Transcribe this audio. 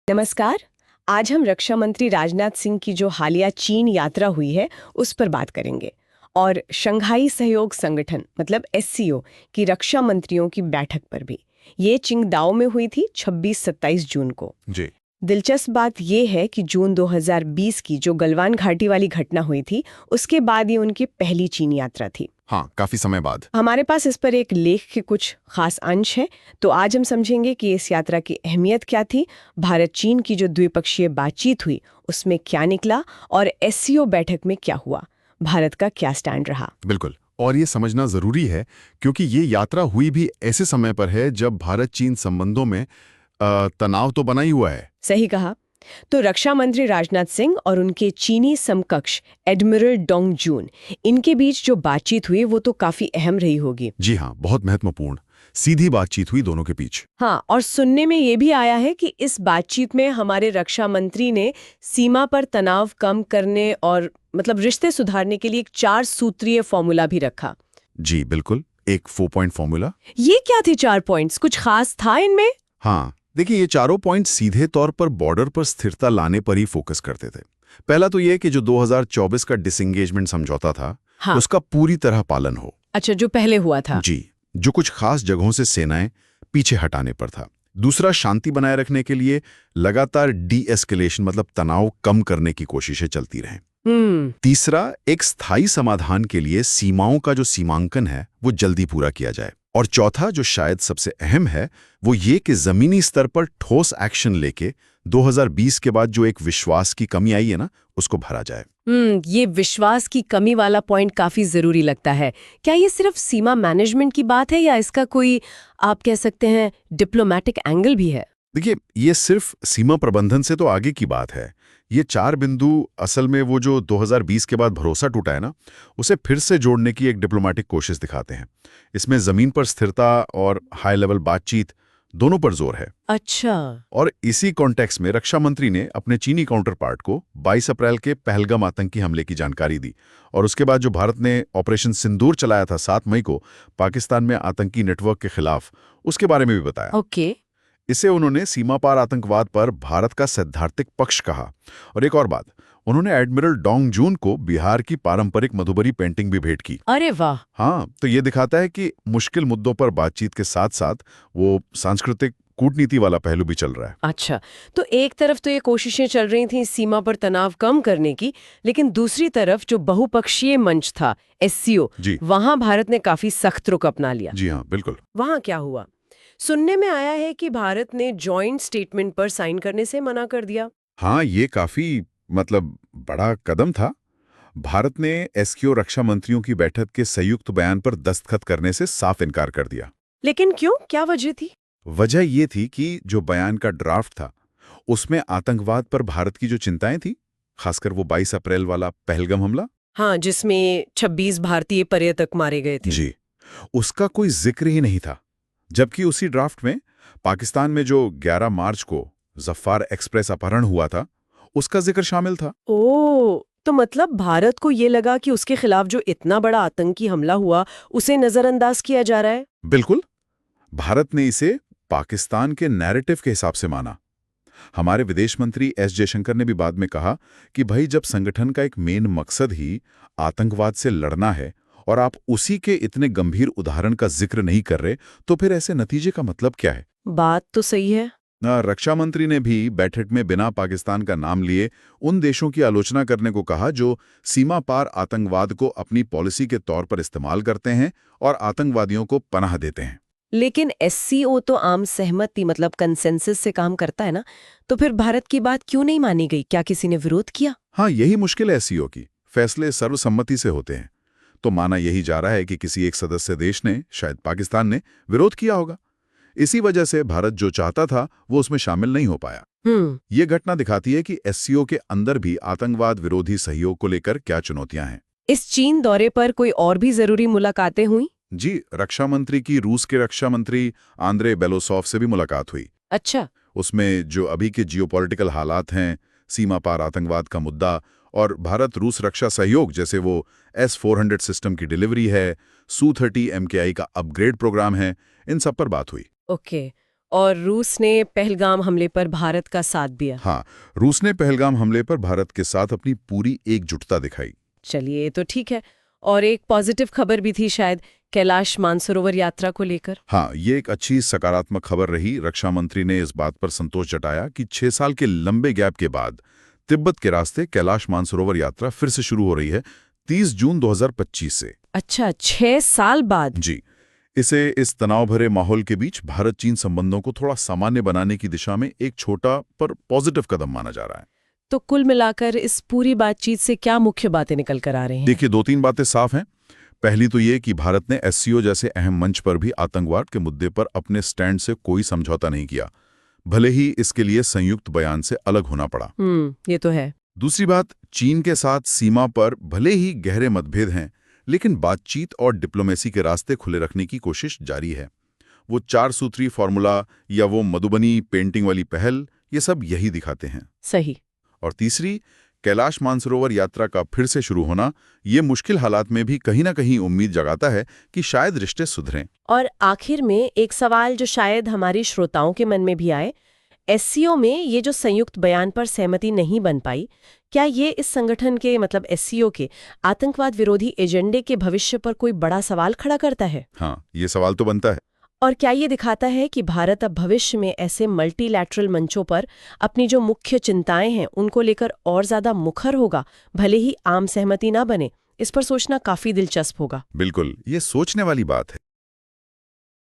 नमस्कार। आज हम रक्षा मंत्री राजनाथ सिंह की जो हालिया चीन यात्रा हुई है उस पर बात करेंगे और शंघाई सहयोग संगठन मतलब एससीओ की रक्षा मंत्रियों की बैठक पर भी। ये चिंगदाओ में हुई थी 26-27 जून को। जी। दिलचस्प बात यह है कि जून 2020 की जो गलवान घाटी वाली घटना हुई थी उसके बाद ये उनकी पहली चीन यात्रा थी। हाँ, काफी समय बाद। हमारे पास इस पर एक लेख के कुछ खास अंश हैं, तो आज हम समझेंगे कि इस यात्रा की अहमियत क्या थी, भारत चीन की जो द्विपक्षीय बातचीत हुई उसमें क्या निकला और एससीओ बैठक में क्या हुआ, भारत का क्या स्टैंड रहा। बिल्कुल। और ये समझना जरूरी है क्योंकि ये यात्रा हुई भी ऐसे समय पर है जब भारत चीन संबंधों में तनाव तो बना ही हुआ है। सही कहा। तो रक्षा मंत्री राजनाथ सिंह और उनके चीनी समकक्ष एडमिरल डोंग जून, इनके बीच जो बातचीत हुई वो तो काफी अहम रही होगी। जी हाँ, बहुत महत्वपूर्ण सीधी बातचीत हुई दोनों के बीच। हाँ, और सुनने में ये भी आया है कि इस बातचीत में हमारे रक्षा मंत्री ने सीमा पर तनाव कम करने और मतलब रिश्ते सुधारने के लिए एक 4 सूत्रीय फॉर्मूला भी रखा। जी बिल्कुल, एक 4 पॉइंट फॉर्मूला। ये क्या थे 4 पॉइंट्स? कुछ खास था इनमें? हाँ, देखिए ये चारों पॉइंट सीधे तौर पर बॉर्डर पर स्थिरता लाने पर ही फोकस करते थे। पहला तो ये कि जो 2024 का डिसएंगेजमेंट समझौता था, हाँ। उसका पूरी तरह पालन हो। अच्छा, जो पहले हुआ था। जी, जो कुछ खास जगहों से सेनाएं पीछे हटाने पर था। दूसरा, शांति बनाए रखने के लिए लगातार डी-एस्केलेशन मतलब तनाव कम करने की कोशिशें चलती रहें। तीसरा, एक स्थायी समाधान के लिए सीमाओं का जो सीमांकन है वो जल्दी पूरा किया जाए। और चौथा, जो शायद सबसे अहम है, वो ये कि जमीनी स्तर पर ठोस एक्शन लेके 2020 के बाद जो एक विश्वास की कमी आई है ना, उसको भरा जाए। ये विश्वास की कमी वाला पॉइंट काफी जरूरी लगता है। क्या ये सिर्फ सीमा मैनेजमेंट की बात है या इसका कोई, आप कह सकते हैं, डिप्लोमेटिक एंगल भी है? देखिए, ये सिर्फ सीमा प्रबंधन से तो आगे की बात है। ये 4 बिंदु असल में वो जो 2020 के बाद भरोसा टूटा है ना, उसे फिर से जोड़ने की एक डिप्लोमेटिक कोशिश दिखाते हैं। इसमें जमीन पर स्थिरता और हाई लेवल बातचीत दोनों पर जोर है। अच्छा। और इसी कॉन्टेक्स्ट में रक्षा मंत्री ने अपने चीनी काउंटर पार्ट को 22 अप्रैल के पहलगाम आतंकी हमले की जानकारी दी और उसके बाद जो भारत ने ऑपरेशन सिंदूर चलाया था 7 मई को पाकिस्तान में आतंकी नेटवर्क के खिलाफ, उसके बारे में भी बताया। ओके। इसे उन्होंने सीमा पार आतंकवाद पर भारत का सैद्धांतिक पक्ष कहा। और एक और बात, उन्होंने एडमिरल डोंग जून को बिहार की पारंपरिक मधुबरी पेंटिंग भी भेंट की। अरे वाह। हाँ, तो ये दिखाता है कि मुश्किल मुद्दों पर बातचीत के साथ साथ वो सांस्कृतिक कूटनीति वाला पहलू भी चल रहा है। अच्छा, तो एक तरफ तो ये कोशिशें चल रही थी सीमा पर तनाव कम करने की, लेकिन दूसरी तरफ जो बहुपक्षीय मंच था एससीओ, वहां भारत ने काफी सख्त रुख अपना लिया। जी हाँ, बिल्कुल। वहां क्या हुआ? सुनने में आया है कि भारत ने जॉइंट स्टेटमेंट पर साइन करने से मना कर दिया। हाँ, ये काफी बड़ा कदम था। भारत ने एससीओ रक्षा मंत्रियों की बैठक के संयुक्त बयान पर दस्तखत करने से साफ इनकार कर दिया। लेकिन क्यों? क्या वजह थी? वजह ये थी कि जो बयान का ड्राफ्ट था उसमें आतंकवाद पर भारत की जो चिंताएं थी, खासकर वो 22 अप्रैल वाला पहलगाम हमला, हाँ, जिसमें 26 भारतीय पर्यटक मारे गए थे। जी, उसका कोई जिक्र ही नहीं था। जबकि उसी ड्राफ्ट में पाकिस्तान में जो 11 मार्च को जफ्फार एक्सप्रेस अपहरण हुआ था, उसका जिक्र शामिल था। ओह, तो मतलब भारत को ये लगा कि उसके खिलाफ जो इतना बड़ा आतंकी हमला हुआ उसे नजरअंदाज किया जा रहा है। बिल्कुल, भारत ने इसे पाकिस्तान के नैरेटिव के हिसाब से माना। हमारे विदेश मंत्री एस जयशंकर ने भी बाद में कहा कि भाई, जब संगठन का एक मेन मकसद ही आतंकवाद से लड़ना है और आप उसी के इतने गंभीर उदाहरण का जिक्र नहीं कर रहे, तो फिर ऐसे नतीजे का मतलब क्या है? बात तो सही है। रक्षा मंत्री ने भी बैठक में बिना पाकिस्तान का नाम लिए उन देशों की आलोचना करने को कहा जो सीमा पार आतंकवाद को अपनी पॉलिसी के तौर पर इस्तेमाल करते हैं और आतंकवादियों को पनाह देते हैं। लेकिन एससीओ तो आम सहमति मतलब कंसेंसस से काम करता है ना, तो फिर भारत की बात क्यों नहीं मानी गई? क्या किसी ने विरोध किया? हाँ, यही मुश्किल है एससीओ की। फैसले सर्वसम्मति से होते हैं, तो माना यही जा रहा है कि किसी एक सदस्य देश ने, शायद पाकिस्तान ने, विरोध किया होगा। इसी वजह से भारत जो चाहता था वो उसमें शामिल नहीं हो पाया। ये घटना दिखाती है कि एससीओ के अंदर भी आतंकवाद विरोधी सहयोग को लेकर क्या चुनौतियां हैं। इस चीन दौरे पर कोई और भी जरूरी मुलाकातें हुई? जी, रक्षा मंत्री की रूस के रक्षा मंत्री आंद्रे बेलोसॉव से भी मुलाकात हुई। अच्छा। उसमें जो अभी के जियोपॉलिटिकल हालात हैं, सीमा पार आतंकवाद का मुद्दा और भारत रूस रक्षा सहयोग, जैसे वो S-400 सिस्टम की डिलीवरी है, Su-30 MKI का अपग्रेड प्रोग्राम है, इन सब पर बात हुई। ओके। और रूस ने पहलगाम हमले पर भारत का साथ दिया। हाँ, रूस ने पहलगाम हमले पर भारत के साथ अपनी पूरी एकजुटता दिखाई। चलिए, ये तो ठीक है। और एक पॉजिटिव खबर भी थी शायद, कैलाश मानसरोवर यात्रा को लेकर। हाँ, ये एक अच्छी सकारात्मक खबर रही। रक्षा मंत्री ने इस बात पर संतोष जताया कि 6 साल के लंबे गैप के बाद तिब्बत के रास्ते कैलाश मानसरोवर यात्रा फिर से शुरू हो रही है 30 जून 2025 से। अच्छा, 6 साल बाद? जी, इसे इस तनाव भरे माहौल के बीच भारत चीन संबंधों को थोड़ा सामान्य बनाने की दिशा में एक छोटा पर पॉजिटिव कदम माना जा रहा है। तो कुल मिलाकर इस पूरी बातचीत से क्या मुख्य बातें निकल कर आ रही हैं? देखिए, 2-3 बातें साफ हैं। पहली तो ये कि भारत ने एससीओ जैसे अहम मंच पर भी आतंकवाद के मुद्दे पर अपने स्टैंड से कोई समझौता नहीं किया, भले ही इसके लिए संयुक्त बयान से अलग होना पड़ा। ये तो है। दूसरी बात, चीन के साथ सीमा पर भले ही गहरे मतभेद हैं, लेकिन बातचीत और डिप्लोमेसी के रास्ते खुले रखने की कोशिश जारी है। वो 4 सूत्री फॉर्मूला या वो मधुबनी पेंटिंग वाली पहल, ये सब यही दिखाते हैं। सही। और तीसरी, कैलाश मानसरोवर यात्रा का फिर से शुरू होना ये मुश्किल हालात में भी कहीं ना कहीं उम्मीद जगाता है कि शायद रिश्ते सुधरें। और आखिर में एक सवाल जो शायद हमारी श्रोताओं के मन में भी आए, एससीओ में ये जो संयुक्त बयान पर सहमति नहीं बन पाई, क्या ये इस संगठन के मतलब एससीओ के आतंकवाद विरोधी एजेंडे के भविष्य पर कोई बड़ा सवाल खड़ा करता है? हाँ, ये सवाल तो बनता है। और क्या ये दिखाता है कि भारत अब भविष्य में ऐसे मल्टीलैटरल मंचों पर अपनी जो मुख्य चिंताएं हैं उनको लेकर और ज्यादा मुखर होगा, भले ही आम सहमति ना बने? इस पर सोचना काफी दिलचस्प होगा। बिल्कुल, ये सोचने वाली बात है।